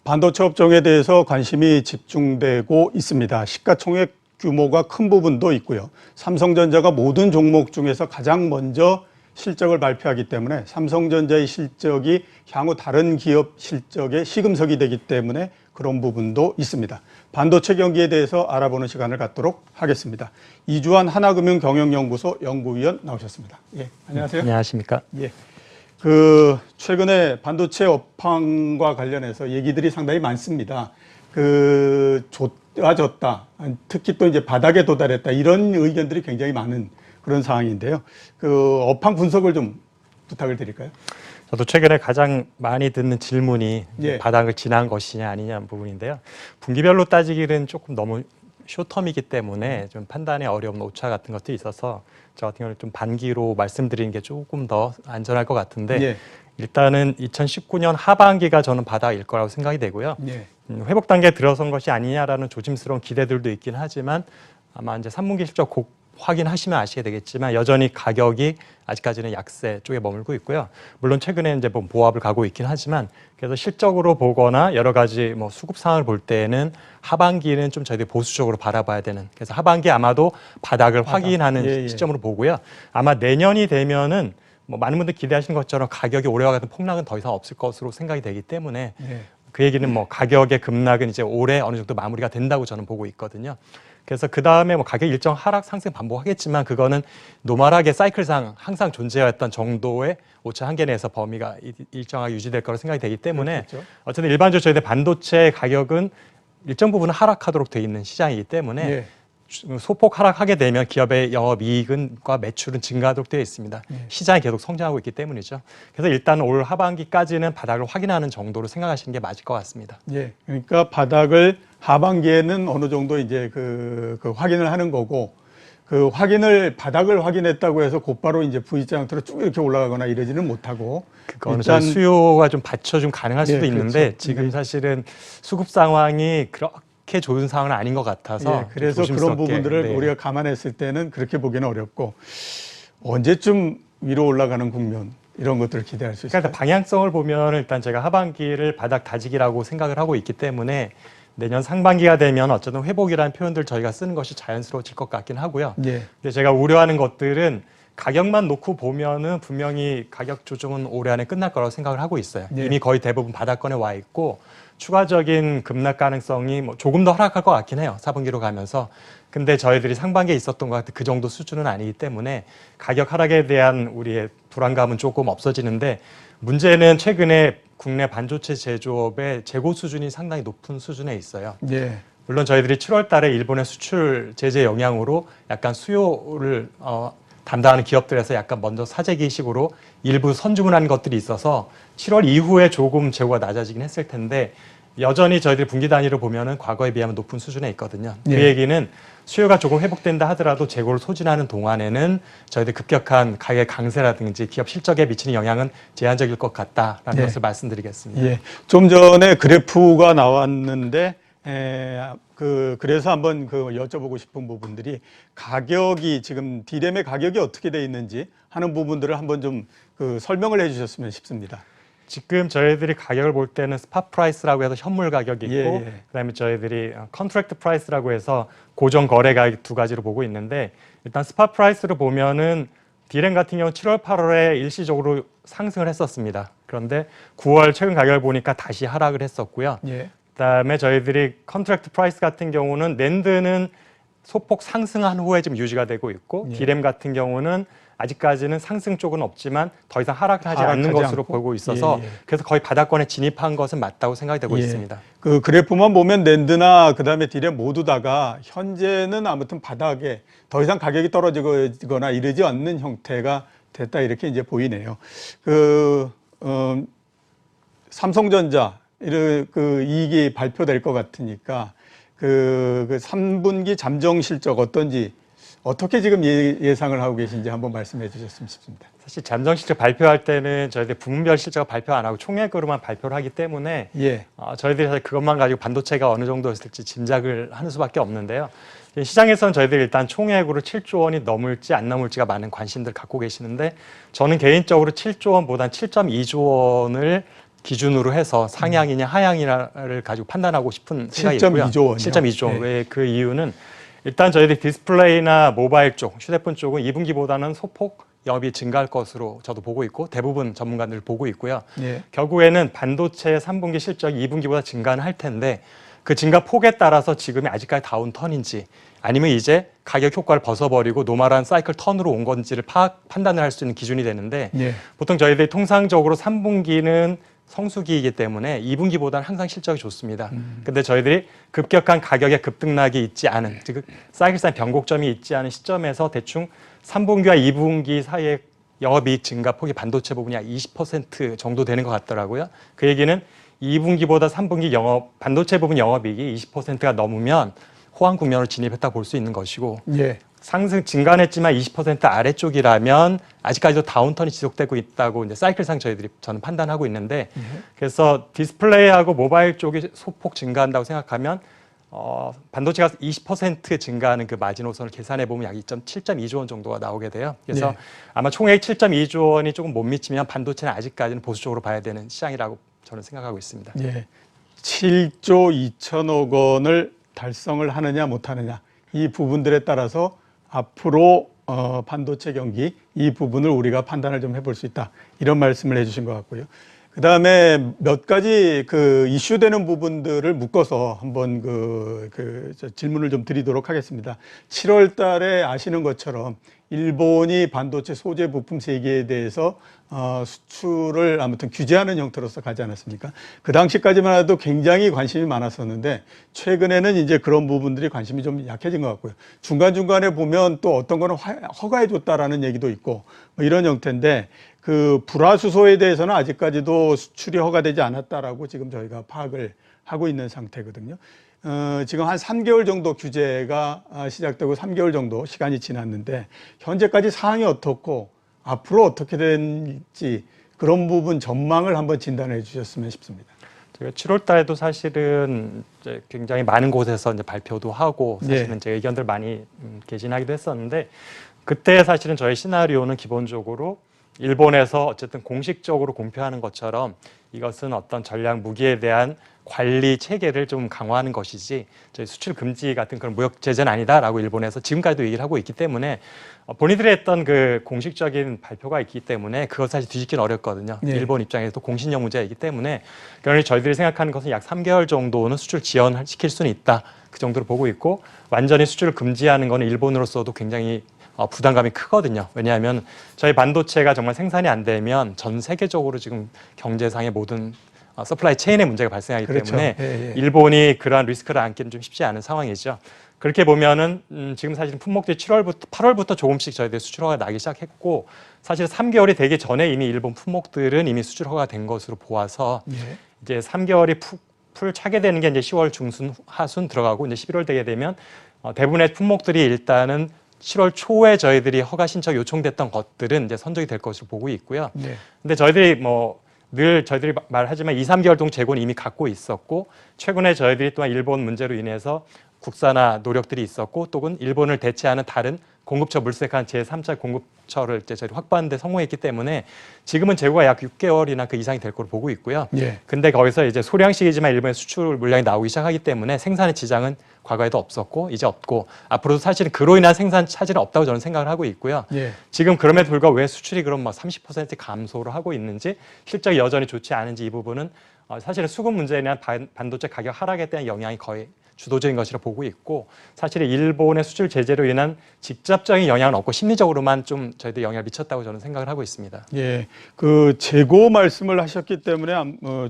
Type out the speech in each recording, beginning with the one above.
반도체 업종에 대해서 관심이 집중되고 있습니다. 시가총액 규모가 큰 부분도 있고요. 삼성전자가 모든 종목 중에서 가장 먼저 실적을 발표하기 때문에 삼성전자의 실적이 향후 다른 기업 실적의 시금석이 되기 때문에 그런 부분도 있습니다. 반도체 경기에 대해서 알아보는 시간을 갖도록 하겠습니다. 이주환 하나금융경영연구소 연구위원 나오셨습니다. 예, 안녕하세요. 안녕하십니까? 예. 최근에 반도체 업황과 관련해서 얘기들이 상당히 많습니다. 좋아졌다. 특히 또 이제 바닥에 도달했다. 이런 의견들이 굉장히 많은 그런 상황인데요. 업황 분석을 좀 부탁을 드릴까요? 저도 최근에 가장 많이 듣는 질문이 예. 바닥을 지난 것이냐 아니냐 부분인데요. 분기별로 따지기는 조금 너무 쇼텀이기 때문에 좀 판단에 어려운 오차 같은 것도 있어서 저 같은 경우는 좀 반기로 말씀드리는 게 조금 더 안전할 것 같은데 예. 일단은 2019년 하반기가 저는 바닥일 거라고 생각이 되고요. 예. 회복 단계에 들어선 것이 아니냐라는 조심스러운 기대들도 있긴 하지만 아마 이제 3분기 실적 곧 확인하시면 아시게 되겠지만 여전히 가격이 아직까지는 약세 쪽에 머물고 있고요. 물론 최근에 이제 보합을 가고 있긴 하지만 그래서 실적으로 보거나 여러 가지 수급 상황을 볼 때에는 하반기는 좀 저희들이 보수적으로 바라봐야 되는, 그래서 하반기 아마도 바닥을 확인하는 시점으로 보고요. 아마 내년이 되면은 많은 분들 기대하시는 것처럼 가격이 올해와 같은 폭락은 더 이상 없을 것으로 생각이 되기 때문에 그 얘기는 가격의 급락은 이제 올해 어느 정도 마무리가 된다고 저는 보고 있거든요. 그래서 그 다음에 가격 일정 하락 상승 반복하겠지만 그거는 노멀하게 사이클상 항상 존재했던 정도의 오차 한계 내에서 범위가 일정하게 유지될 거라고 생각이 되기 때문에 그렇겠죠. 어쨌든 일반적으로 저희들 반도체 가격은 일정 부분은 하락하도록 돼 있는 시장이기 때문에 소폭 하락하게 되면 기업의 영업이익과 매출은 증가하도록 되어 있습니다. 시장이 계속 성장하고 있기 때문이죠. 그래서 일단 올 하반기까지는 바닥을 확인하는 정도로 생각하시는 게 맞을 것 같습니다. 예, 그러니까 바닥을 하반기에는 어느 정도 이제 그 확인을 하는 거고, 바닥을 확인했다고 해서 곧바로 이제 V자 형태로 쭉 이렇게 올라가거나 이러지는 못하고. 그거는 일단 수요가 좀 받쳐 가능할 수도 있는데 그렇죠. 지금 사실은 수급 상황이 그렇게 좋은 상황은 아닌 것 같아서 그래서 그런 부분들을 우리가 감안했을 때는 그렇게 보기는 어렵고, 언제쯤 위로 올라가는 국면 이런 것들을 기대할 수 있을까요? 그러니까 방향성을 보면 일단 제가 하반기를 바닥 다지기라고 생각을 하고 있기 때문에 내년 상반기가 되면 어쨌든 회복이라는 표현들 저희가 쓰는 것이 자연스러워질 것 같긴 하고요. 근데 제가 우려하는 것들은 가격만 놓고 보면은 분명히 가격 조정은 올해 안에 끝날 거라고 생각을 하고 있어요. 이미 거의 대부분 바닥권에 와 있고 추가적인 급락 가능성이 조금 더 하락할 것 같긴 해요. 4분기로 가면서. 근데 저희들이 상반기에 있었던 것 같은 그 정도 수준은 아니기 때문에 가격 하락에 대한 우리의 불안감은 조금 없어지는데, 문제는 최근에 국내 반도체 제조업의 재고 수준이 상당히 높은 수준에 있어요. 물론 저희들이 7월 달에 일본의 수출 제재 영향으로 약간 수요를 담당하는 기업들에서 약간 먼저 사재기식으로 일부 선주문한 것들이 있어서 7월 이후에 조금 재고가 낮아지긴 했을 텐데 여전히 저희들이 분기 단위로 보면은 과거에 비하면 높은 수준에 있거든요. 그 얘기는 수요가 조금 회복된다 하더라도 재고를 소진하는 동안에는 저희들 급격한 가격 강세라든지 기업 실적에 미치는 영향은 제한적일 것 같다라는 것을 말씀드리겠습니다. 좀 전에 그래프가 나왔는데 그래서 한번 여쭤보고 싶은 부분들이, 가격이 지금 D램의 가격이 어떻게 돼 있는지 하는 부분들을 한번 좀 설명을 해주셨으면 싶습니다. 지금 저희들이 가격을 볼 때는 스팟 프라이스라고 해서 현물 가격이 있고 그다음에 저희들이 컨트랙트 프라이스라고 해서 고정 거래 가격 두 가지로 보고 있는데, 일단 스팟 프라이스를 보면은 D램 같은 경우 7월, 8월에 일시적으로 상승을 했었습니다. 그런데 9월 최근 가격을 보니까 다시 하락을 했었고요. 그다음에 저희들이 컨트랙트 프라이스 같은 경우는 낸드는 소폭 상승한 후에 지금 유지가 되고 있고 D램 같은 경우는 아직까지는 상승 쪽은 없지만 더 이상 하락을 하지 않는 것으로 보고 있어서 그래서 거의 바닥권에 진입한 것은 맞다고 생각이 되고 있습니다. 그 그래프만 보면 낸드나 그다음에 D램 모두 다가 현재는 아무튼 바닥에 더 이상 가격이 떨어지거나 이러지 않는 형태가 됐다, 이렇게 이제 보이네요. 삼성전자 이익이 발표될 것 같으니까 3분기 잠정 실적 어떤지 어떻게 지금 예상을 하고 계신지 한번 말씀해 주셨으면 싶습니다. 사실 잠정 실적 발표할 때는 저희들 부문별 실적 발표 안 하고 총액으로만 발표를 하기 때문에 저희들이 사실 그것만 가지고 반도체가 어느 정도였을지 짐작을 하는 수밖에 없는데요. 시장에서는 저희들이 일단 총액으로 7조 원이 넘을지 안 넘을지가 많은 관심들 갖고 계시는데 저는 개인적으로 7조 원보단 7.2조 원을 기준으로 해서 상향이냐 하향이냐를 가지고 판단하고 싶은 생각이 있고요. 7.2조 원이요? 7.2조 원. 왜 그 이유는 일단 저희들이 디스플레이나 모바일 쪽, 휴대폰 쪽은 2분기보다는 소폭 영업이 증가할 것으로 저도 보고 있고 대부분 전문가들 보고 있고요. 결국에는 반도체 3분기 실적이 2분기보다 증가는 할 텐데 그 증가 폭에 따라서 지금이 아직까지 다운턴인지 아니면 이제 가격 효과를 벗어버리고 노멀한 사이클 턴으로 온 건지를 판단을 할 수 있는 기준이 되는데 보통 저희들이 통상적으로 3분기는 성수기이기 때문에 2분기보다는 항상 실적이 좋습니다. 근데 저희들이 급격한 가격의 급등락이 있지 않은, 즉 사이클상 변곡점이 있지 않은 시점에서 대충 3분기와 2분기 사이에 영업이익 증가 폭이 반도체 부분이 약 20% 정도 되는 것 같더라고요. 그 얘기는 2분기보다 3분기 반도체 부분 영업이익이 20%가 넘으면 호황 국면으로 진입했다 볼 수 있는 것이고 상승 증가했지만 20% 아래쪽이라면 아직까지도 다운턴이 지속되고 있다고 이제 사이클상 저는 판단하고 있는데 그래서 디스플레이하고 모바일 쪽이 소폭 증가한다고 생각하면 반도체가 20% 증가하는 그 마지노선을 계산해 보면 약 7.2조 원 정도가 나오게 돼요. 그래서 아마 총액 7.2조 원이 조금 못 미치면 반도체는 아직까지는 보수적으로 봐야 되는 시장이라고 저는 생각하고 있습니다. 7조 2천억 원을 달성을 하느냐 못하느냐 이 부분들에 따라서 앞으로 반도체 경기 이 부분을 우리가 판단을 좀 해볼 수 있다 이런 말씀을 해주신 것 같고요. 그 다음에 몇 가지 그 이슈되는 부분들을 묶어서 한번 질문을 좀 드리도록 하겠습니다. 7월 달에 아시는 것처럼 일본이 반도체 소재 부품 세계에 대해서 수출을 아무튼 규제하는 형태로서 가지 않았습니까? 그 당시까지만 해도 굉장히 관심이 많았었는데 최근에는 이제 그런 부분들이 관심이 좀 약해진 것 같고요. 중간중간에 보면 또 어떤 거는 허가해 줬다라는 얘기도 있고 뭐 이런 형태인데 그 불화수소에 대해서는 아직까지도 수출이 허가되지 않았다라고 지금 저희가 파악을 하고 있는 상태거든요. 지금 한 3개월 정도 규제가 시작되고 3개월 정도 시간이 지났는데 현재까지 사항이 어떻고 앞으로 어떻게 될지 그런 부분 전망을 한번 진단해 주셨으면 싶습니다. 제가 7월 달에도 사실은 이제 굉장히 많은 곳에서 이제 발표도 하고 사실은 제 의견들 많이 개진하기도 했었는데 그때 사실은 저희 시나리오는 기본적으로 일본에서 어쨌든 공식적으로 공표하는 것처럼 이것은 어떤 전략 무기에 대한 관리 체계를 좀 강화하는 것이지 저희 수출 금지 같은 그런 무역 제재는 아니다라고 일본에서 지금까지도 얘기를 하고 있기 때문에 본인들이 했던 그 공식적인 발표가 있기 때문에 그것 사실 뒤집기는 어렵거든요. 일본 입장에서도 공신력 문제가 있기 때문에 그러니 저희들이 생각하는 것은 약 3개월 정도는 수출 지연시킬 수는 있다. 그 정도로 보고 있고 완전히 수출을 금지하는 것은 일본으로서도 굉장히 부담감이 크거든요. 왜냐하면 저희 반도체가 정말 생산이 안 되면 전 세계적으로 지금 경제상의 모든 서플라이 체인의 문제가 발생하기 때문에 일본이 그러한 리스크를 안기는 좀 쉽지 않은 상황이죠. 그렇게 보면은 지금 사실 품목들이 8월부터 조금씩 저희들 수출 허가 나기 시작했고 사실 3개월이 되기 전에 이미 일본 품목들은 이미 수출 허가 된 것으로 보아서 이제 3개월이 풀 차게 되는 게 이제 10월 중순 하순 들어가고 이제 11월 되게 되면 대부분의 품목들이 일단은 7월 초에 저희들이 허가 신청 요청됐던 것들은 이제 선적이 될 것으로 보고 있고요. 근데 저희들이 늘 저희들이 말하지만 2, 3개월 동안 재고는 이미 갖고 있었고 최근에 저희들이 또한 일본 문제로 인해서 국산화 노력들이 있었고 또는 일본을 대체하는 다른 공급처 물색한 제3차 공급처를 이제 저희가 확보하는 데 성공했기 때문에 지금은 재고가 약 6개월이나 그 이상이 될 걸로 보고 있고요. 근데 거기서 이제 소량씩이지만 일본의 수출 물량이 나오기 시작하기 때문에 생산의 지장은 과거에도 없었고 이제 없고 앞으로도 사실은 그로 인한 생산 차질은 없다고 저는 생각을 하고 있고요. 지금 그럼에도 불구하고 왜 수출이 그럼 30% 감소를 하고 있는지 실적이 여전히 좋지 않은지 이 부분은 사실은 수급 문제에 대한 반도체 가격 하락에 대한 영향이 거의 주도적인 것이라 보고 있고 사실 일본의 수출 제재로 인한 직접적인 영향은 없고 심리적으로만 좀 저희들 영향을 미쳤다고 저는 생각을 하고 있습니다. 그 재고 말씀을 하셨기 때문에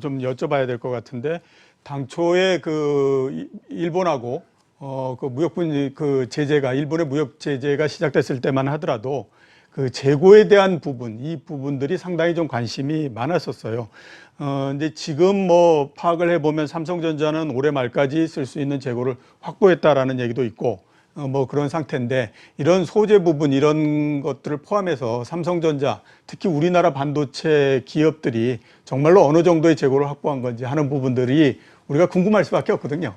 좀 여쭤봐야 될 것 같은데 당초에 그 일본하고 그 무역분 그 제재가 일본의 무역 제재가 시작됐을 때만 하더라도 그 재고에 대한 부분 이 부분들이 상당히 좀 관심이 많았었어요. 근데 지금 파악을 해보면 삼성전자는 올해 말까지 쓸 수 있는 재고를 확보했다라는 얘기도 있고 뭐 그런 상태인데 이런 소재 부분 이런 것들을 포함해서 삼성전자 특히 우리나라 반도체 기업들이 정말로 어느 정도의 재고를 확보한 건지 하는 부분들이 우리가 궁금할 수밖에 없거든요.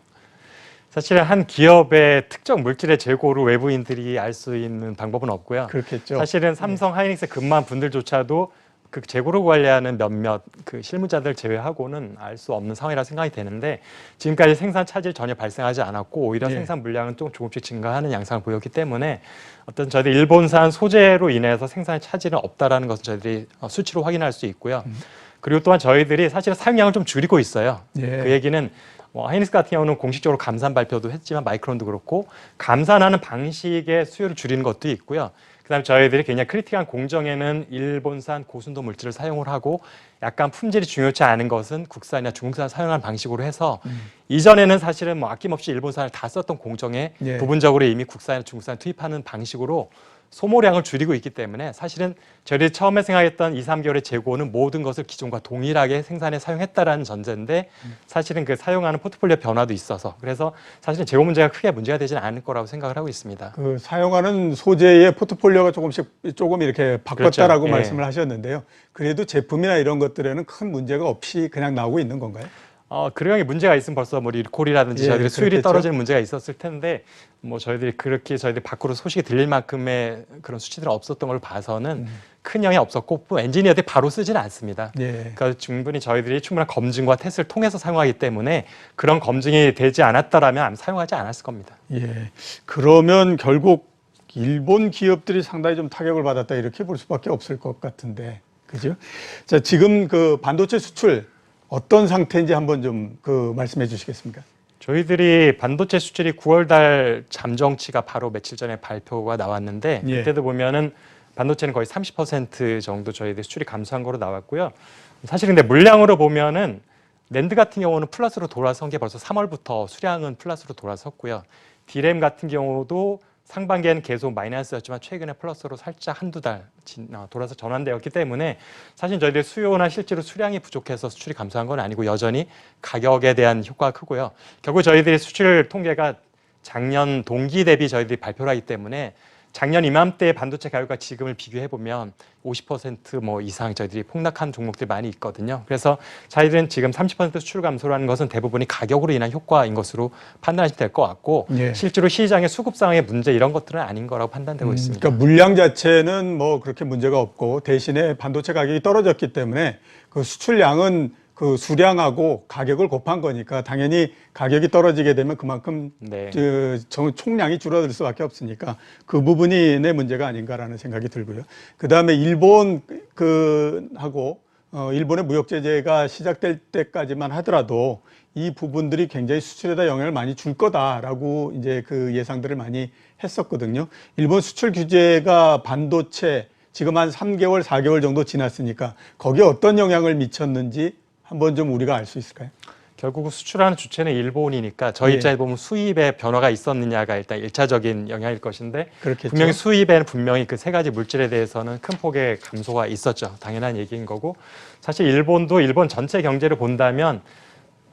사실 한 기업의 특정 물질의 재고를 외부인들이 알 수 있는 방법은 없고요. 그렇겠죠. 사실은 삼성, 하이닉스 근무한 분들조차도 그 재고를 관리하는 몇몇 그 실무자들 제외하고는 알 수 없는 상황이라 생각이 되는데 지금까지 생산 차질이 전혀 발생하지 않았고 오히려 생산 물량은 좀 조금씩 증가하는 양상을 보였기 때문에 어떤 저희들 일본산 소재로 인해서 생산 차질은 없다라는 것을 저희들이 수치로 확인할 수 있고요. 그리고 또한 저희들이 사실 사용량을 좀 줄이고 있어요. 그 얘기는 하이닉스 같은 경우는 공식적으로 감산 발표도 했지만 마이크론도 그렇고 감산하는 방식의 수요를 줄이는 것도 있고요. 그다음에 저희들이 굉장히 크리티컬한 공정에는 일본산 고순도 물질을 사용을 하고 약간 품질이 중요치 않은 것은 국산이나 중국산 사용하는 방식으로 해서 이전에는 사실은 뭐 아낌없이 일본산을 다 썼던 공정에 부분적으로 이미 국산이나 중국산 투입하는 방식으로 소모량을 줄이고 있기 때문에 사실은 저희들이 처음에 생각했던 2, 3개월의 재고는 모든 것을 기존과 동일하게 생산에 사용했다라는 전제인데 사실은 그 사용하는 포트폴리오 변화도 있어서 그래서 사실은 재고 문제가 크게 문제가 되지는 않을 거라고 생각을 하고 있습니다. 그 사용하는 소재의 포트폴리오가 조금 이렇게 바꿨다라고 그렇죠. 말씀을 하셨는데요. 그래도 제품이나 이런 것들에는 큰 문제가 없이 그냥 나오고 있는 건가요? 그런 게 문제가 있으면 벌써 뭐 리콜이라든지 저희들이 수율이 그렇겠죠. 떨어지는 문제가 있었을 텐데 뭐 저희들이 밖으로 소식이 들릴 만큼의 그런 수치들이 없었던 걸 봐서는 큰 영향이 없었고 또 엔지니어들이 바로 쓰지는 않습니다. 그러니까 충분히 저희들이 충분한 검증과 테스트를 통해서 사용하기 때문에 그런 검증이 되지 않았더라면 아마 사용하지 않았을 겁니다. 그러면 결국 일본 기업들이 상당히 좀 타격을 받았다 이렇게 볼 수밖에 없을 것 같은데, 그죠? 자, 지금 그 반도체 수출 어떤 상태인지 한번 좀 말씀해 주시겠습니까? 저희들이 반도체 수출이 9월 달 잠정치가 바로 며칠 전에 발표가 나왔는데 그때도 보면은 반도체는 거의 30% 정도 저희들 수출이 감소한 거로 나왔고요. 사실 근데 물량으로 보면은 낸드 같은 경우는 플러스로 돌아선 게 벌써 3월부터 수량은 플러스로 돌아섰고요. D램 같은 경우도 상반기에는 계속 마이너스였지만 최근에 플러스로 살짝 한두 달 돌아서 전환되었기 때문에 사실 저희들 수요나 실제로 수량이 부족해서 수출이 감소한 건 아니고 여전히 가격에 대한 효과가 크고요. 결국 저희들이 수출 통계가 작년 동기 대비 저희들이 발표를 하기 때문에 작년 이맘때 반도체 가격과 지금을 비교해 보면 50% 이상 저희들이 폭락한 종목들이 많이 있거든요. 그래서 저희들은 지금 30% 수출 감소라는 것은 대부분이 가격으로 인한 효과인 것으로 판단하시면 될 것 같고 실제로 시장의 수급 상황의 문제 이런 것들은 아닌 거라고 판단되고 있습니다. 그러니까 물량 자체는 뭐 그렇게 문제가 없고 대신에 반도체 가격이 떨어졌기 때문에 그 수출량은 그 수량하고 가격을 곱한 거니까 당연히 가격이 떨어지게 되면 그만큼 총량이 줄어들 수밖에 없으니까 그 부분이 내 문제가 아닌가라는 생각이 들고요. 그 다음에 일본의 무역 제재가 시작될 때까지만 하더라도 이 부분들이 굉장히 수출에다 영향을 많이 줄 거다라고 이제 그 예상들을 많이 했었거든요. 일본 수출 규제가 반도체 지금 한 3개월, 4개월 정도 지났으니까 거기에 어떤 영향을 미쳤는지 한번 좀 우리가 알 수 있을까요? 결국 수출하는 주체는 일본이니까 저희 입장에 보면 수입에 변화가 있었느냐가 일단 1차적인 영향일 것인데 그렇겠죠. 분명히 수입에는 분명히 그 세 가지 물질에 대해서는 큰 폭의 감소가 있었죠. 당연한 얘기인 거고 사실 일본도 일본 전체 경제를 본다면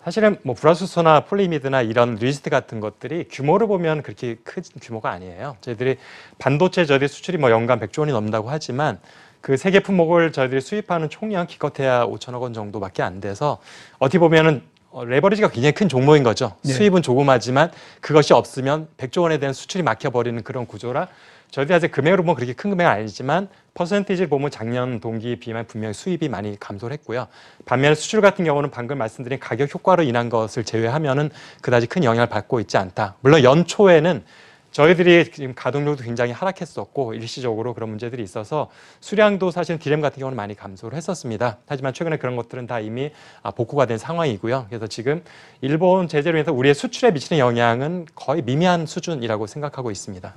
사실은 뭐 브라수소나 폴리미드나 이런 리스트 같은 것들이 규모를 보면 그렇게 큰 규모가 아니에요. 저희들이 반도체 수출이 뭐 연간 100조 원이 넘는다고 하지만 그 세계 품목을 저희들이 수입하는 총량 기껏해야 5천억 원 정도밖에 안 돼서 어떻게 보면은 레버리지가 굉장히 큰 종목인 거죠. 수입은 조그마지만 그것이 없으면 100조 원에 대한 수출이 막혀버리는 그런 구조라 저희들이 아직 금액으로 보면 그렇게 큰 금액은 아니지만 퍼센티지를 보면 작년 동기에 비하면 분명히 수입이 많이 감소를 했고요. 반면에 수출 같은 경우는 방금 말씀드린 가격 효과로 인한 것을 제외하면은 그다지 큰 영향을 받고 있지 않다. 물론 연초에는 저희들이 지금 가동률도 굉장히 하락했었고 일시적으로 그런 문제들이 있어서 수량도 사실 D램 같은 경우는 많이 감소를 했었습니다. 하지만 최근에 그런 것들은 다 이미 복구가 된 상황이고요. 그래서 지금 일본 제재로 인해서 우리의 수출에 미치는 영향은 거의 미미한 수준이라고 생각하고 있습니다.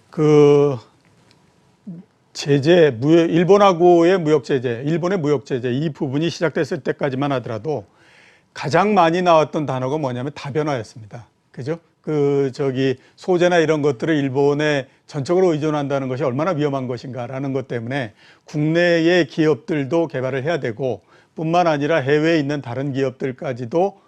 그 제재, 일본하고의 무역 제재, 일본의 무역 제재 이 부분이 시작됐을 때까지만 하더라도 가장 많이 나왔던 단어가 뭐냐면 다변화였습니다. 그죠? 소재나 이런 것들을 일본에 전적으로 의존한다는 것이 얼마나 위험한 것인가라는 것 때문에 국내의 기업들도 개발을 해야 되고 뿐만 아니라 해외에 있는 다른 기업들까지도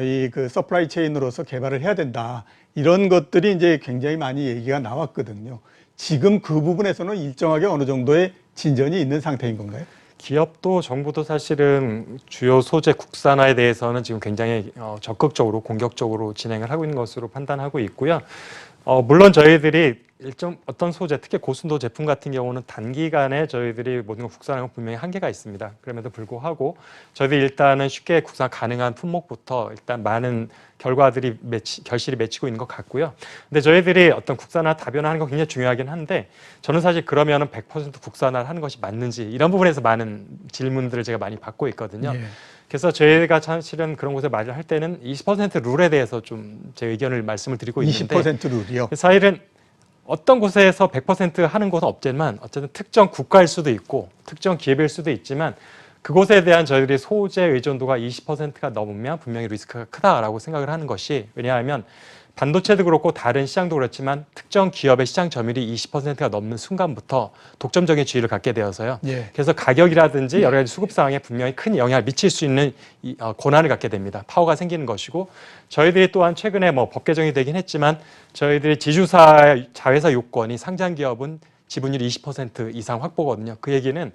이 그 서플라이 체인으로서 개발을 해야 된다. 이런 것들이 이제 굉장히 많이 얘기가 나왔거든요. 지금 그 부분에서는 일정하게 어느 정도의 진전이 있는 상태인 건가요? 기업도 정부도 사실은 주요 소재 국산화에 대해서는 지금 굉장히 적극적으로 공격적으로 진행을 하고 있는 것으로 판단하고 있고요. 물론 저희들이 어떤 소재, 특히 고순도 제품 같은 경우는 단기간에 저희들이 모든 걸 국산화하고 분명히 한계가 있습니다. 그럼에도 불구하고 저희들이 일단은 쉽게 국산 가능한 품목부터 일단 많은 결과들이 결실이 맺히고 있는 것 같고요. 근데 저희들이 어떤 국산화 다변화하는 거 굉장히 중요하긴 한데 저는 사실 그러면은 100% 국산화를 하는 것이 맞는지 이런 부분에서 많은 질문들을 제가 많이 받고 있거든요. 예. 그래서 저희가 사실은 그런 곳에 말을 할 때는 20% 룰에 대해서 좀 제 의견을 말씀을 드리고 있는데 20% 룰이요? 사실은 어떤 곳에서 100% 하는 곳은 없지만 어쨌든 특정 국가일 수도 있고 특정 기업일 수도 있지만 그곳에 대한 저희들이 소재 의존도가 20%가 넘으면 분명히 리스크가 크다라고 생각을 하는 것이 왜냐하면 반도체도 그렇고 다른 시장도 그렇지만 특정 기업의 시장 점유율이 20%가 넘는 순간부터 독점적인 지위를 갖게 되어서요. 예. 그래서 가격이라든지 여러 가지 수급 상황에 분명히 큰 영향을 미칠 수 있는 권한을 갖게 됩니다. 파워가 생기는 것이고 저희들이 또한 최근에 법 개정이 되긴 했지만 저희들이 지주사 자회사 요건이 상장 기업은 지분율 20% 이상 확보거든요. 그 얘기는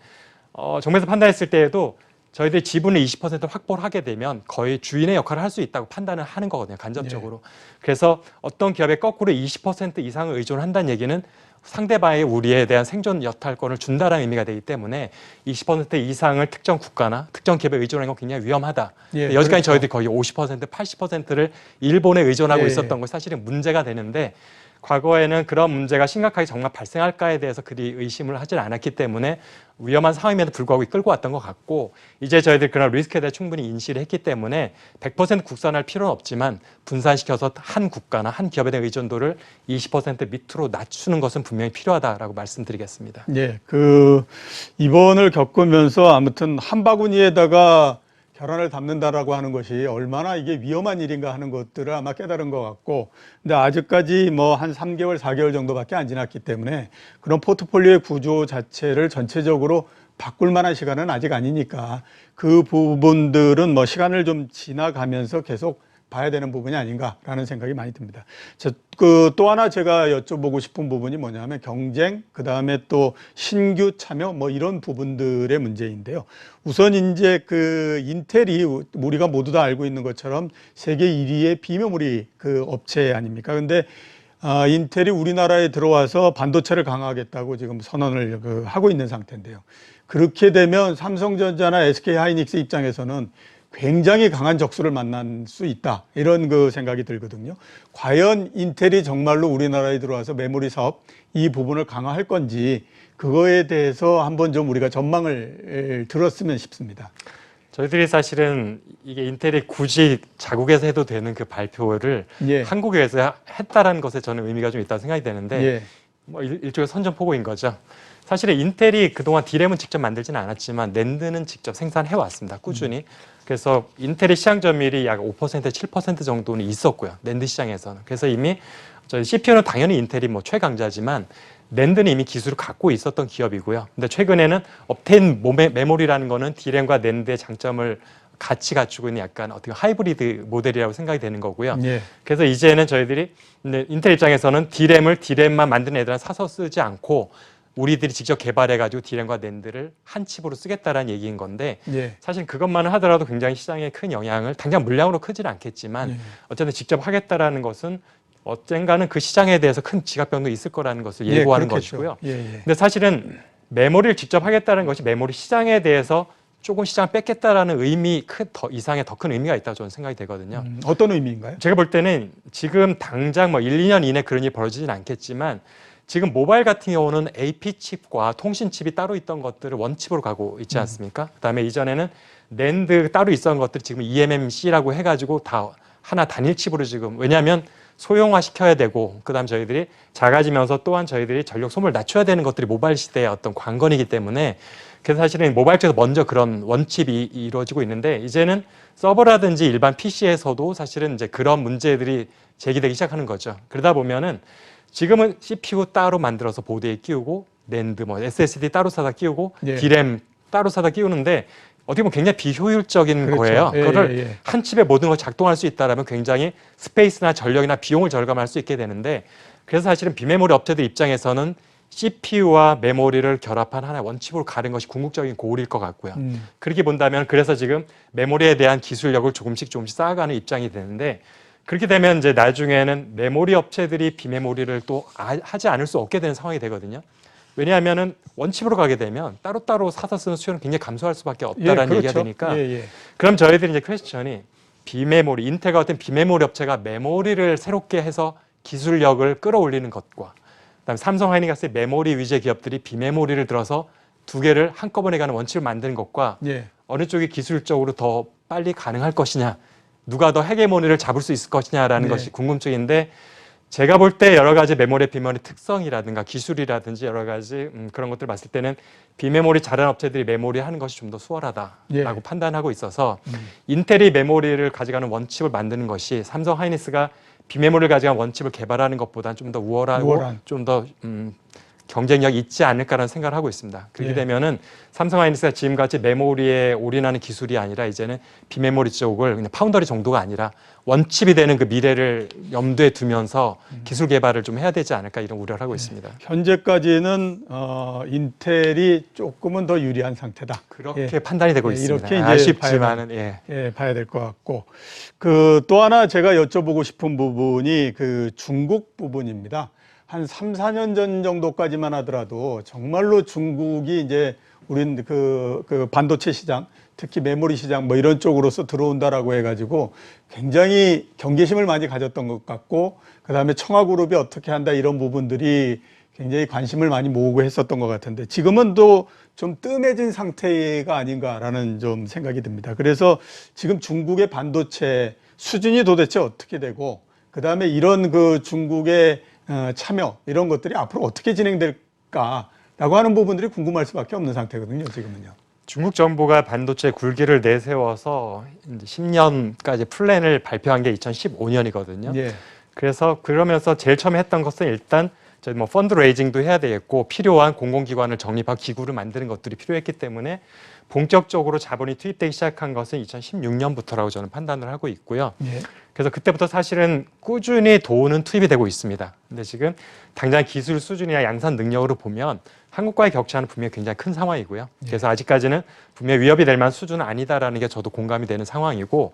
정부에서 판단했을 때에도 저희들이 지분을 20% 확보를 하게 되면 거의 주인의 역할을 할 수 있다고 판단을 하는 거거든요. 간접적으로. 네. 그래서 어떤 기업에 거꾸로 20% 이상을 의존을 한다는 얘기는 상대방의 우리에 대한 생존 여탈권을 준다는 의미가 되기 때문에 20% 이상을 특정 국가나 특정 기업에 의존하는 건 굉장히 위험하다. 예, 여기까지 그렇죠. 저희들이 거의 50%, 80%를 일본에 의존하고 있었던 것이 사실은 문제가 되는데 과거에는 그런 문제가 심각하게 정말 발생할까에 대해서 그리 의심을 하질 않았기 때문에 위험한 상황임에도 불구하고 끌고 왔던 것 같고 이제 저희들이 그런 리스크에 대해 충분히 인식을 했기 때문에 100% 국산화할 필요는 없지만 분산시켜서 한 국가나 한 기업에 대한 의존도를 20% 밑으로 낮추는 것은 분명히 필요하다라고 말씀드리겠습니다. 네, 이번을 겪으면서 아무튼 한 바구니에다가 결혼을 담는다라고 하는 것이 얼마나 이게 위험한 일인가 하는 것들을 아마 깨달은 것 같고, 근데 아직까지 한 3개월, 4개월 정도밖에 안 지났기 때문에 그런 포트폴리오의 구조 자체를 전체적으로 바꿀 만한 시간은 아직 아니니까 그 부분들은 시간을 좀 지나가면서 계속 봐야 되는 부분이 아닌가라는 생각이 많이 듭니다. 또 하나 제가 여쭤보고 싶은 부분이 뭐냐면 경쟁, 그 다음에 또 신규 참여 이런 부분들의 문제인데요. 우선 이제 인텔이 우리가 모두 다 알고 있는 것처럼 세계 1위의 비메모리 업체 아닙니까? 근데 인텔이 우리나라에 들어와서 반도체를 강화하겠다고 지금 선언을 하고 있는 상태인데요. 그렇게 되면 삼성전자나 SK하이닉스 입장에서는 굉장히 강한 적수를 만날 수 있다 이런 생각이 들거든요. 과연 인텔이 정말로 우리나라에 들어와서 메모리 사업 이 부분을 강화할 건지 그거에 대해서 한번 좀 우리가 전망을 들었으면 싶습니다. 저희들이 사실은 이게 인텔이 굳이 자국에서 해도 되는 그 발표를 예. 한국에서 했다라는 것에 저는 의미가 좀 있다고 생각이 되는데 예. 일종의 선전포고인 거죠. 사실은 인텔이 그동안 D램은 직접 만들지는 않았지만 낸드는 직접 생산해 왔습니다. 꾸준히. 그래서 인텔의 시장 점유율이 약 5%, 7% 정도는 있었고요. 낸드 시장에서는. 그래서 이미 저희 CPU는 당연히 인텔이 최강자지만 낸드는 이미 기술을 갖고 있었던 기업이고요. 근데 최근에는 업텐 메모리라는 거는 D램과 낸드의 장점을 같이 갖추고 있는 약간 어떻게 하이브리드 모델이라고 생각이 되는 거고요. 예. 그래서 이제는 저희들이 인텔 입장에서는 D램만 만드는 애들은 사서 쓰지 않고 우리들이 직접 개발해가지고 D램과 낸드를 한 칩으로 쓰겠다라는 얘기인 건데 예. 사실 그것만을 하더라도 굉장히 시장에 큰 영향을 당장 물량으로 크지는 않겠지만 예. 어쨌든 직접 하겠다라는 것은 언젠가는 그 시장에 대해서 큰 지각병도 있을 거라는 것을 예고하는 것이고요. 근데 사실은 메모리를 직접 하겠다는 것이 메모리 시장에 대해서 조금 시장을 뺏겠다라는 의미 이상의 더 큰 의미가 있다고 저는 생각이 되거든요. 어떤 의미인가요? 제가 볼 때는 지금 당장 1, 2년 이내 그런 일이 벌어지진 않겠지만 지금 모바일 같은 경우는 AP칩과 통신칩이 따로 있던 것들을 원칩으로 가고 있지 않습니까? 그다음에 이전에는 낸드 따로 있었던 것들이 지금 eMMC라고 해가지고 다 하나 단일 칩으로 지금 왜냐하면 소형화 시켜야 되고 그다음 저희들이 작아지면서 또한 저희들이 전력 소모를 낮춰야 되는 것들이 모바일 시대의 어떤 관건이기 때문에 그래서 사실은 모바일 쪽에서 먼저 그런 원칩이 이루어지고 있는데 이제는 서버라든지 일반 PC에서도 사실은 이제 그런 문제들이 제기되기 시작하는 거죠. 그러다 보면은 지금은 CPU 따로 만들어서 보드에 끼우고 낸드 SSD 따로 사다 끼우고 예. D램 따로 사다 끼우는데 어떻게 보면 굉장히 비효율적인 그렇죠. 거예요. 예, 그거를 예, 예. 한 칩에 모든 걸 작동할 수 있다라면 굉장히 스페이스나 전력이나 비용을 절감할 수 있게 되는데 그래서 사실은 비메모리 업체들 입장에서는 CPU와 메모리를 결합한 하나의 원칩으로 가는 것이 궁극적인 고울일 것 같고요. 그렇게 본다면 그래서 지금 메모리에 대한 기술력을 조금씩 쌓아가는 입장이 되는데 그렇게 되면 이제 나중에는 메모리 업체들이 비메모리를 또 하지 않을 수 없게 되는 상황이 되거든요. 왜냐하면은 원칩으로 가게 되면 따로따로 사서 쓰는 수요는 굉장히 감소할 수밖에 없다라는 그렇죠. 얘기가 되니까 예. 그럼 저희들이 이제 퀘스천이 비메모리, 인텔과 같은 비메모리 업체가 메모리를 새롭게 해서 기술력을 끌어올리는 것과 그다음에 삼성 하이닉스의 메모리 위주의 기업들이 비메모리를 들어서 두 개를 한꺼번에 가는 원칙을 만드는 것과 어느 쪽이 기술적으로 더 빨리 가능할 것이냐, 누가 더 헤게모니를 잡을 수 있을 것이냐라는 것이 궁금증인데 제가 볼 때 여러 가지 메모리 비메모리 특성이라든가 기술이라든지 여러 가지 그런 것들을 봤을 때는 비메모리 잘하는 업체들이 메모리 하는 것이 좀 더 수월하다라고 판단하고 있어서 인텔이 메모리를 가져가는 원칩을 만드는 것이 삼성 하이닉스가 비메모리를 가져간 원칩을 개발하는 것보다는 좀 더 우월하고 좀 더 경쟁력이 있지 않을까라는 생각을 하고 있습니다. 그렇게 되면은 삼성 하이닉스가 지금같이 메모리에 올인하는 기술이 아니라 이제는 비메모리 쪽을 그냥 파운더리 정도가 아니라 원칩이 되는 그 미래를 염두에 두면서 기술 개발을 좀 해야 되지 않을까 이런 우려를 하고 있습니다. 현재까지는 인텔이 조금은 더 유리한 상태다. 그렇게 판단이 되고 있습니다. 이렇게 이제 아쉽지만은 봐야 될 것 같고 그 또 하나 제가 여쭤보고 싶은 부분이 그 중국 부분입니다. 한 3, 4년 전 정도까지만 하더라도 정말로 중국이 이제 우린 그 반도체 시장, 특히 메모리 시장 뭐 이런 쪽으로서 들어온다라고 해가지고 굉장히 경계심을 많이 가졌던 것 같고 그다음에 청화그룹이 어떻게 한다 이런 부분들이 굉장히 관심을 많이 모으고 했었던 것 같은데 지금은 또 좀 뜸해진 상태가 아닌가라는 좀 생각이 듭니다. 그래서 지금 중국의 반도체 수준이 도대체 어떻게 되고 그다음에 이런 그 중국의 참여 이런 것들이 앞으로 어떻게 진행될까라고 하는 부분들이 궁금할 수밖에 없는 상태거든요. 지금은요. 중국 정부가 반도체 굴기를 내세워서 이제 10년까지 플랜을 발표한 게 2015년이거든요. 그래서 그러면서 제일 처음에 했던 것은 일단 저희 뭐 펀드 레이징도 해야 되겠고 필요한 공공기관을 정립하고 기구를 만드는 것들이 필요했기 때문에 본격적으로 자본이 투입되기 시작한 것은 2016년부터라고 저는 판단을 하고 있고요. 그래서 그때부터 사실은 꾸준히 돈은 투입이 되고 있습니다. 근데 지금 당장 기술 수준이나 양산 능력으로 보면 한국과의 격차는 분명히 굉장히 큰 상황이고요. 그래서 아직까지는 분명히 위협이 될 만한 수준은 아니다라는 게 저도 공감이 되는 상황이고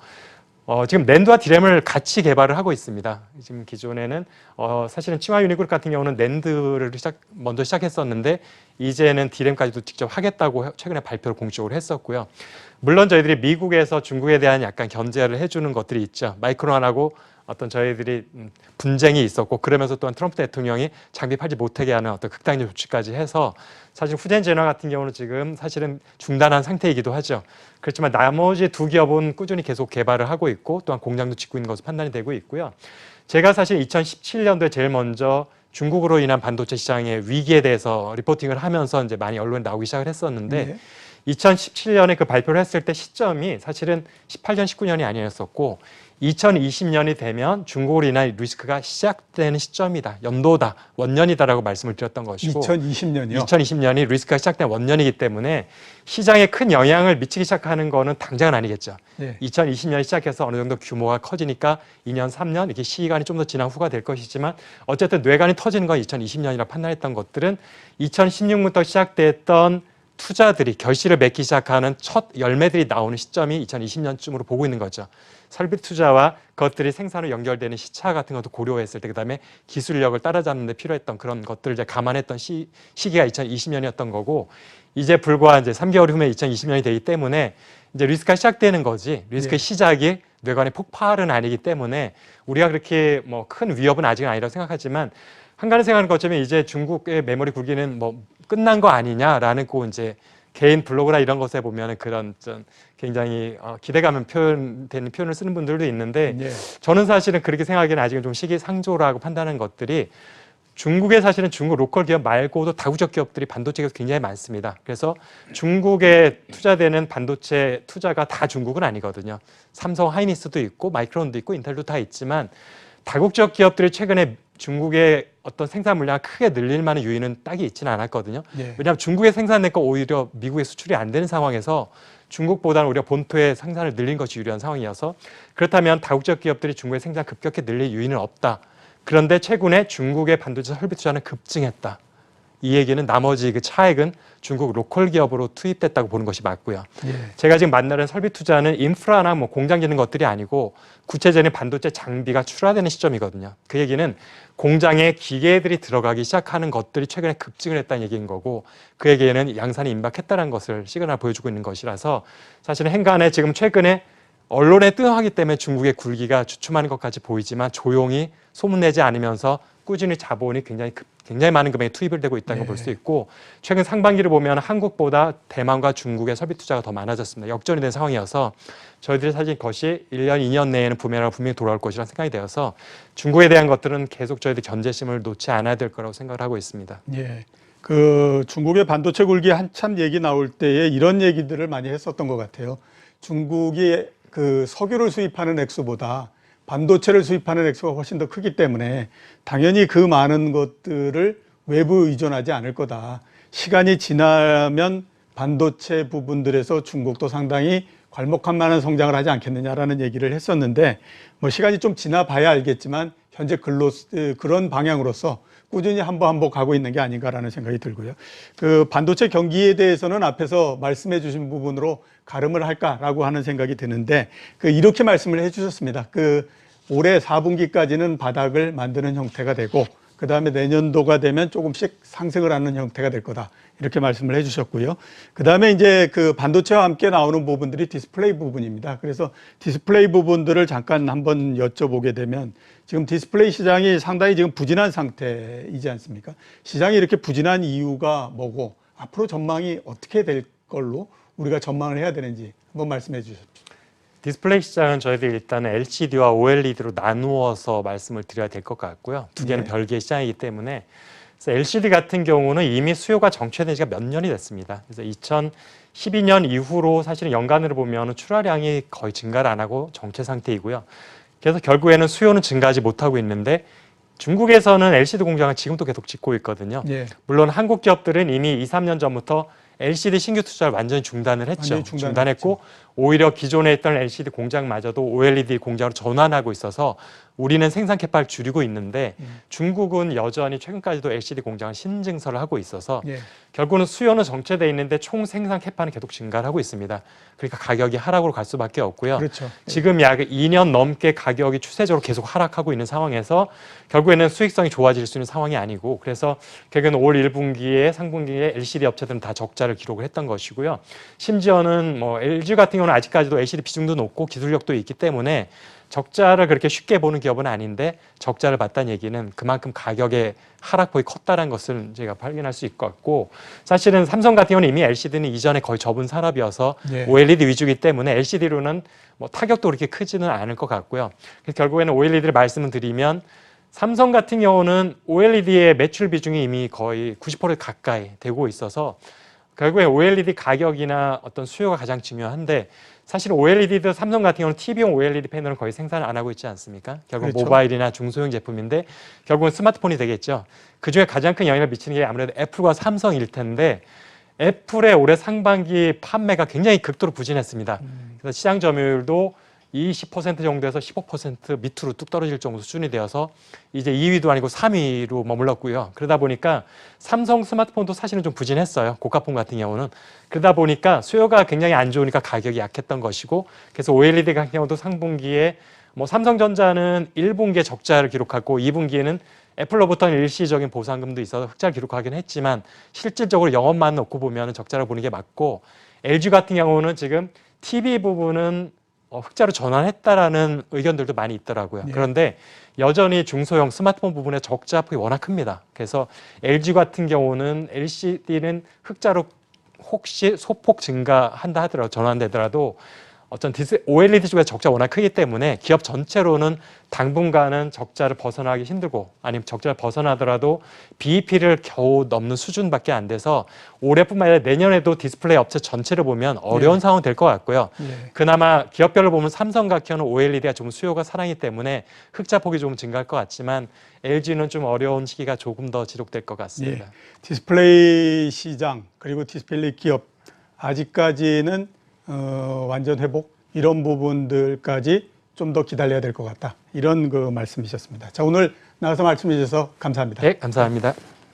지금 낸드와 디램을 같이 개발을 하고 있습니다. 지금 기존에는 사실은 치마 유니그룹 같은 경우는 낸드를 먼저 시작했었는데 이제는 디램까지도 직접 하겠다고 최근에 발표를 공식적으로 했었고요. 물론 저희들이 미국에서 중국에 대한 약간 견제를 해주는 것들이 있죠. 마이크론하고 어떤 저희들이 분쟁이 있었고 그러면서 또한 트럼프 대통령이 장비 팔지 못하게 하는 어떤 극단적 조치까지 해서 사실 후젠 제너 같은 경우는 지금 사실은 중단한 상태이기도 하죠. 그렇지만 나머지 두 기업은 꾸준히 계속 개발을 하고 있고 또한 공장도 짓고 있는 것으로 판단이 되고 있고요. 제가 사실 2017년도에 제일 먼저 중국으로 인한 반도체 시장의 위기에 대해서 리포팅을 하면서 이제 많이 언론에 나오기 시작을 했었는데 2017년에 그 발표를 했을 때 시점이 사실은 18년, 19년이 아니었었고 2020년이 되면 중국으로 인한 리스크가 시작되는 시점이다. 연도다. 원년이다라고 말씀을 드렸던 것이고 2020년이요? 2020년이 리스크가 시작된 원년이기 때문에 시장에 큰 영향을 미치기 시작하는 거는 당장은 아니겠죠. 2020년이 시작해서 어느 정도 규모가 커지니까 2년, 3년 이렇게 시간이 좀 더 지난 후가 될 것이지만 어쨌든 뇌관이 터지는 건 2020년이라 판단했던 것들은 2016년부터 시작됐던 투자들이 결실을 맺기 시작하는 첫 열매들이 나오는 시점이 2020년쯤으로 보고 있는 거죠. 설비 투자와 그것들이 생산으로 연결되는 시차 같은 것도 고려했을 때 그다음에 기술력을 따라잡는 데 필요했던 그런 것들을 이제 감안했던 시기가 2020년이었던 거고 이제 불과 이제 3개월 후에 2020년이 되기 때문에 이제 리스크가 시작되는 거지 리스크의 시작이 뇌관의 폭발은 아니기 때문에 우리가 그렇게 뭐 큰 위협은 아직은 아니라고 생각하지만 한간에 생각하는 것처럼 이제 중국의 메모리 굴기는 뭐 끝난 거 아니냐라는 거 이제 개인 블로그나 이런 것에 보면 그런 좀 굉장히 기대감은 표현되는 표현을 쓰는 분들도 있는데 저는 사실은 그렇게 생각하기에는 아직은 좀 시기상조라고 판단하는 것들이 중국에 사실은 중국 로컬 기업 말고도 다국적 기업들이 반도체 기업 굉장히 많습니다. 그래서 중국에 투자되는 반도체 투자가 다 중국은 아니거든요. 삼성 하이닉스도 있고 마이크론도 있고 인텔도 다 있지만 다국적 기업들이 최근에 중국의 어떤 생산 물량을 크게 늘릴 만한 요인은 딱히 있지는 않았거든요. 왜냐하면 중국의 생산된 거 오히려 미국에 수출이 안 되는 상황에서 중국보다는 우리가 본토의 생산을 늘린 것이 유리한 상황이어서 그렇다면 다국적 기업들이 중국의 생산 급격히 늘릴 요인은 없다. 그런데 최근에 중국의 반도체 설비 투자는 급증했다. 이 얘기는 나머지 그 차액은 중국 로컬 기업으로 투입됐다고 보는 것이 맞고요. 제가 지금 만나는 설비 투자는 인프라나 뭐 공장 짓는 것들이 아니고 구체적인 반도체 장비가 출하되는 시점이거든요. 그 얘기는 공장에 기계들이 들어가기 시작하는 것들이 최근에 급증을 했다는 얘기인 거고 그 얘기는 양산이 임박했다는 것을 시그널 보여주고 있는 것이라서 사실은 행간에 지금 최근에 언론에 뜨하기 때문에 중국의 굴기가 주춤하는 것까지 보이지만 조용히 소문내지 않으면서 꾸준히 자본이 굉장히 많은 금액이 투입을 되고 있다는 걸 볼 수 있고 최근 상반기를 보면 한국보다 대만과 중국의 설비 투자가 더 많아졌습니다. 역전이 된 상황이어서 저희들이 사실 그것이 1년, 2년 내에는 부메랑으로 분명히 돌아올 것이라는 생각이 되어서 중국에 대한 것들은 계속 저희들 견제심을 놓지 않아야 될 거라고 생각을 하고 있습니다. 예. 그 중국의 반도체 굴기 한참 얘기 나올 때에 이런 얘기들을 많이 했었던 것 같아요. 중국이 그 석유를 수입하는 액수보다 반도체를 수입하는 액수가 훨씬 더 크기 때문에 당연히 그 많은 것들을 외부 의존하지 않을 거다. 시간이 지나면 반도체 부분들에서 중국도 상당히 괄목한 만한 성장을 하지 않겠느냐라는 얘기를 했었는데 뭐 시간이 좀 지나봐야 알겠지만 현재 그런 방향으로서 꾸준히 한보 가고 있는 게 아닌가라는 생각이 들고요. 그 반도체 경기에 대해서는 앞에서 말씀해 주신 부분으로 가름을 할까라고 하는 생각이 드는데 이렇게 말씀을 해 주셨습니다. 올해 4분기까지는 바닥을 만드는 형태가 되고 그다음에 내년도가 되면 조금씩 상승을 하는 형태가 될 거다. 이렇게 말씀을 해 주셨고요. 그다음에 이제 그 반도체와 함께 나오는 부분들이 디스플레이 부분입니다. 그래서 디스플레이 부분들을 잠깐 한번 여쭤보게 되면 지금 디스플레이 시장이 상당히 지금 부진한 상태이지 않습니까? 시장이 이렇게 부진한 이유가 뭐고 앞으로 전망이 어떻게 될 걸로 우리가 전망을 해야 되는지 한번 말씀해 주십시오. 디스플레이 시장은 저희들이 일단 LCD와 OLED로 나누어서 말씀을 드려야 될 것 같고요. 두 개는 별개의 시장이기 때문에 그래서 LCD 같은 경우는 이미 수요가 정체된 지가 몇 년이 됐습니다. 그래서 2012년 이후로 사실은 연간으로 보면 출하량이 거의 증가를 안 하고 정체 상태이고요. 그래서 결국에는 수요는 증가하지 못하고 있는데 중국에서는 LCD 공장을 지금도 계속 짓고 있거든요. 물론 한국 기업들은 이미 2, 3년 전부터 LCD 신규 투자를 완전히 중단을 했죠. 중단했고 오히려 기존에 있던 LCD 공장마저도 OLED 공장으로 전환하고 있어서 우리는 생산 캐파를 줄이고 있는데 중국은 여전히 최근까지도 LCD 공장을 신증설을 하고 있어서 결국은 수요는 정체되어 있는데 총 생산 캐파는 계속 증가를 하고 있습니다. 그러니까 가격이 하락으로 갈 수밖에 없고요. 그렇죠. 지금 약 2년 넘게 가격이 추세적으로 계속 하락하고 있는 상황에서 결국에는 수익성이 좋아질 수 있는 상황이 아니고 그래서 결국에는 올 1분기에 상분기에 LCD 업체들은 다 적자를 기록을 했던 것이고요. 심지어는 뭐 LG 같은 경우는 아직까지도 LCD 비중도 높고 기술력도 있기 때문에 적자를 그렇게 쉽게 보는 기업은 아닌데 적자를 봤다는 얘기는 그만큼 가격의 하락폭이 컸다는 것을 제가 발견할 수 있을 것 같고 사실은 삼성 같은 경우는 이미 LCD는 이전에 거의 접은 산업이어서 OLED 위주이기 때문에 LCD로는 뭐 타격도 그렇게 크지는 않을 것 같고요. 그래서 결국에는 OLED를 말씀을 드리면 삼성 같은 경우는 OLED의 매출 비중이 이미 거의 90% 가까이 되고 있어서 결국에 OLED 가격이나 어떤 수요가 가장 중요한데 사실 OLED도 삼성 같은 경우는 TV용 OLED 패널은 거의 생산을 안 하고 있지 않습니까? 결국 그렇죠. 모바일이나 중소형 제품인데 결국은 스마트폰이 되겠죠. 그중에 가장 큰 영향을 미치는 게 아무래도 애플과 삼성일 텐데 애플의 올해 상반기 판매가 굉장히 극도로 부진했습니다. 그래서 시장 점유율도 20% 정도에서 15% 밑으로 뚝 떨어질 정도 수준이 되어서 이제 2위도 아니고 3위로 머물렀고요. 그러다 보니까 삼성 스마트폰도 사실은 좀 부진했어요. 고가폰 같은 경우는. 그러다 보니까 수요가 굉장히 안 좋으니까 가격이 약했던 것이고 그래서 OLED 같은 경우도 상분기에 뭐 삼성전자는 1분기에 적자를 기록하고 2분기에는 애플로부터는 일시적인 보상금도 있어서 흑자를 기록하긴 했지만 실질적으로 영업만 놓고 보면 적자를 보는 게 맞고 LG 같은 경우는 지금 TV 부분은 흑자로 전환했다라는 의견들도 많이 있더라고요. 그런데 여전히 중소형 스마트폰 부분의 적자 폭이 워낙 큽니다. 그래서 LG 같은 경우는 LCD는 흑자로 혹시 소폭 증가한다 하더라도 전환되더라도 어떤 OLED 쪽의 적자가 워낙 크기 때문에 기업 전체로는 당분간은 적자를 벗어나기 힘들고 아니면 적자를 벗어나더라도 BEP를 겨우 넘는 수준밖에 안 돼서 올해뿐만 아니라 내년에도 디스플레이 업체 전체를 보면 어려운 상황이 될 것 같고요. 그나마 기업별로 보면 삼성 같은 경우는 OLED가 좀 수요가 살아있기 때문에 흑자 폭이 좀 증가할 것 같지만 LG는 좀 어려운 시기가 조금 더 지속될 것 같습니다. 디스플레이 시장 그리고 디스플레이 기업 아직까지는 완전 회복 이런 부분들까지 좀 더 기다려야 될 것 같다. 이런 그 말씀이셨습니다. 자, 오늘 나와서 말씀해 주셔서 감사합니다. 네, 감사합니다.